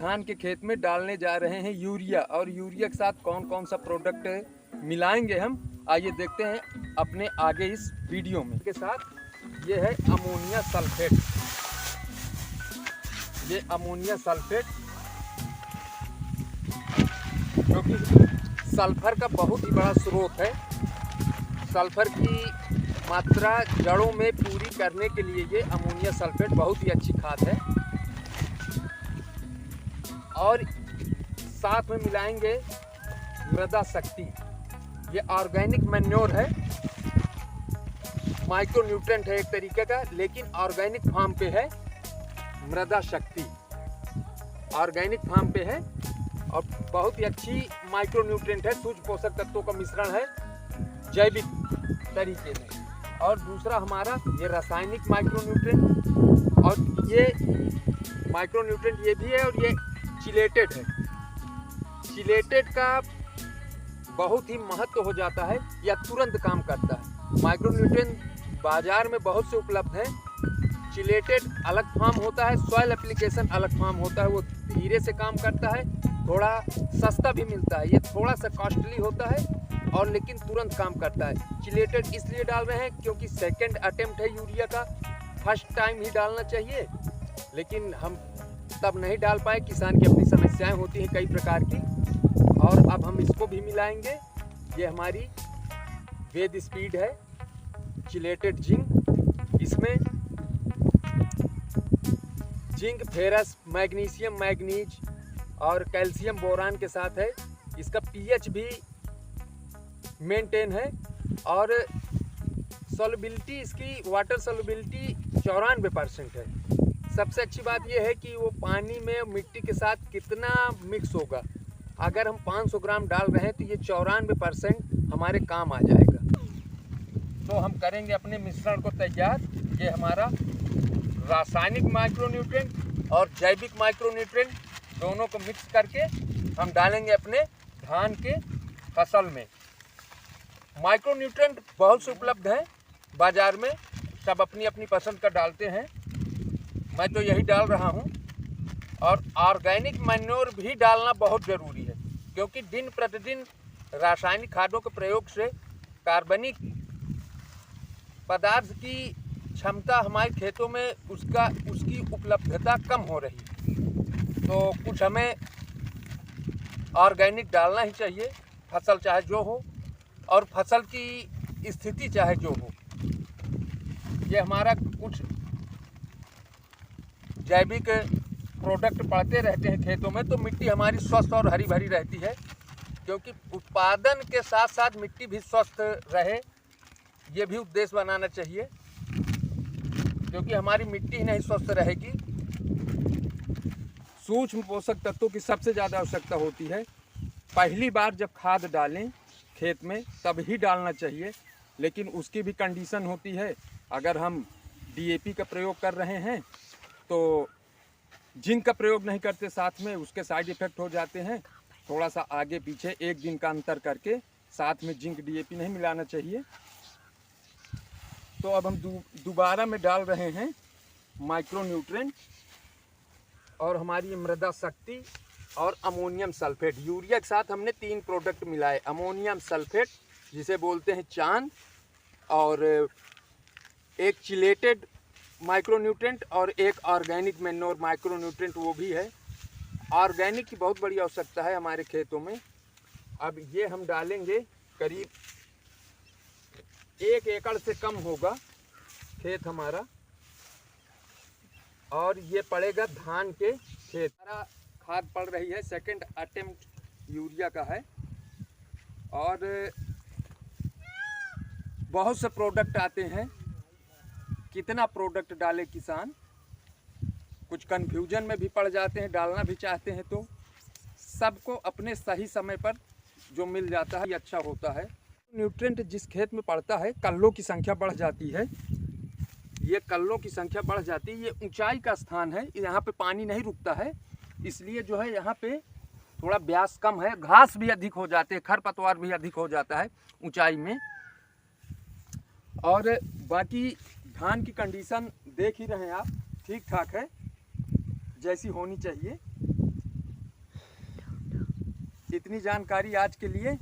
धान के खेत में डालने जा रहे हैं यूरिया, और यूरिया के साथ कौन कौन सा प्रोडक्ट मिलाएंगे हम, आइए देखते हैं अपने आगे इस वीडियो में। के साथ ये है अमोनिया सल्फेट। ये अमोनिया सल्फेट जो कि सल्फर का बहुत ही बड़ा स्रोत है। सल्फर की मात्रा जड़ों में पूरी करने के लिए ये अमोनिया सल्फेट बहुत ही अच्छी खाद है। और साथ में मिलाएंगे मृदा शक्ति। ये ऑर्गेनिक मैन्योर है, माइक्रो न्यूट्रेंट है एक तरीके का, लेकिन ऑर्गेनिक फार्म पे है। मृदा शक्ति ऑर्गेनिक फार्म पे है और बहुत ही अच्छी माइक्रो न्यूट्रेंट है, सूक्ष्म पोषक तत्वों का मिश्रण है जैविक तरीके में। और दूसरा हमारा ये रासायनिक माइक्रो न्यूट्रेंट, और ये माइक्रो न्यूट्रेंट ये भी है, और ये चिलेटेड है। चिलेटेड का बहुत ही महत्व हो जाता है, या तुरंत काम करता है। माइक्रो न्यूट्रेंट बाजार में बहुत से उपलब्ध हैं। चिलेटेड अलग फार्म होता है, सॉइल एप्लीकेशन अलग फार्म होता है, वो धीरे से काम करता है, थोड़ा सस्ता भी मिलता है। ये थोड़ा सा कॉस्टली होता है और लेकिन तुरंत काम करता है। चिलेटेड इसलिए डाल रहे हैं क्योंकि सेकंड अटेम्प्ट है यूरिया का, फर्स्ट टाइम ही डालना चाहिए, लेकिन हम तब नहीं डाल पाए। किसान की अपनी समस्याएं होती हैं कई प्रकार की। और अब हम इसको भी मिलाएंगे। ये हमारी वेद स्पीड है, चिलेटेड जिंक। इसमें जिंक, फेरस, मैग्नीशियम, मैग्नीज और कैल्शियम बोरान के साथ है। इसका पीएच भी मेंटेन है और सॉल्युबिलिटी, इसकी वाटर सॉल्युबिलिटी 94% है। सबसे अच्छी बात यह है कि वो पानी में मिट्टी के साथ कितना मिक्स होगा। अगर हम 500 ग्राम डाल रहे हैं तो ये 94% हमारे काम आ जाएगा। तो हम करेंगे अपने मिश्रण को तैयार। ये हमारा रासायनिक माइक्रोन्यूट्रेंट और जैविक माइक्रोन्यूट्रेंट दोनों को मिक्स करके हम डालेंगे अपने धान के फसल में। माइक्रोन्यूट्रेंट बहुत से उपलब्ध हैं बाजार में, सब अपनी अपनी पसंद का डालते हैं। मैं तो यही डाल रहा हूँ। और ऑर्गेनिक मैन्योर भी डालना बहुत ज़रूरी है, क्योंकि दिन प्रतिदिन रासायनिक खादों के प्रयोग से कार्बनिक पदार्थ की क्षमता हमारे खेतों में उसकी उपलब्धता कम हो रही है। तो कुछ हमें ऑर्गेनिक डालना ही चाहिए, फसल चाहे जो हो और फसल की स्थिति चाहे जो हो। ये हमारा कुछ जैविक प्रोडक्ट पड़ते रहते हैं खेतों में, तो मिट्टी हमारी स्वस्थ और हरी भरी रहती है। क्योंकि उत्पादन के साथ साथ मिट्टी भी स्वस्थ रहे, ये भी उद्देश्य बनाना चाहिए। क्योंकि हमारी मिट्टी ही नहीं स्वस्थ रहेगी। सूक्ष्म पोषक तत्वों की सबसे ज़्यादा आवश्यकता होती है। पहली बार जब खाद डालें खेत में तब ही डालना चाहिए, लेकिन उसकी भी कंडीशन होती है। अगर हम डीएपी का प्रयोग कर रहे हैं तो जिंक का प्रयोग नहीं करते साथ में, उसके साइड इफ़ेक्ट हो जाते हैं। थोड़ा सा आगे पीछे एक दिन का अंतर करके साथ में जिंक डीएपी नहीं मिलाना चाहिए। तो अब हम दोबारा में डाल रहे हैं माइक्रो न्यूट्रेंट और हमारी मृदा शक्ति और अमोनियम सल्फेट। यूरिया के साथ हमने 3 प्रोडक्ट मिलाए। अमोनियम सल्फेट जिसे बोलते हैं चांद, और एक चिलेटेड माइक्रोन्यूट्रेंट और एक ऑर्गेनिक मैन्योर माइक्रोन्यूट्रेंट वो भी है। ऑर्गेनिक की बहुत बड़ी आवश्यकता है हमारे खेतों में। अब ये हम डालेंगे, करीब 1 एकड़ से कम होगा खेत हमारा, और ये पड़ेगा धान के खेत। हमारा खाद पड़ रही है, सेकंड अटेम्प्ट यूरिया का है। और बहुत से प्रोडक्ट आते हैं, कितना प्रोडक्ट डाले किसान, कुछ कन्फ्यूजन में भी पड़ जाते हैं, डालना भी चाहते हैं। तो सबको अपने सही समय पर जो मिल जाता है ये अच्छा होता है। न्यूट्रेंट जिस खेत में पड़ता है, कल्लों की संख्या बढ़ जाती है। ये कल्लों की संख्या बढ़ जाती है। ये ऊंचाई का स्थान है, यहाँ पे पानी नहीं रुकता है, इसलिए जो है यहाँ पे थोड़ा ब्यास कम है, घास भी अधिक हो जाते हैं, खरपतवार भी अधिक हो जाता है ऊंचाई में। और बाकी धान की कंडीशन देख ही रहे हैं आप, ठीक ठाक है, जैसी होनी चाहिए। इतनी जानकारी आज के लिए।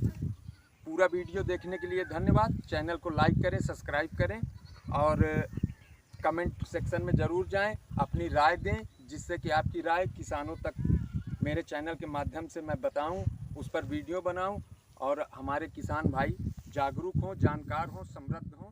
पूरा वीडियो देखने के लिए धन्यवाद। चैनल को लाइक करें, सब्सक्राइब करें और कमेंट सेक्शन में ज़रूर जाएं, अपनी राय दें, जिससे कि आपकी राय किसानों तक मेरे चैनल के माध्यम से मैं बताऊं, उस पर वीडियो बनाऊं और हमारे किसान भाई जागरूक हों, जानकार हों, समृद्ध हों।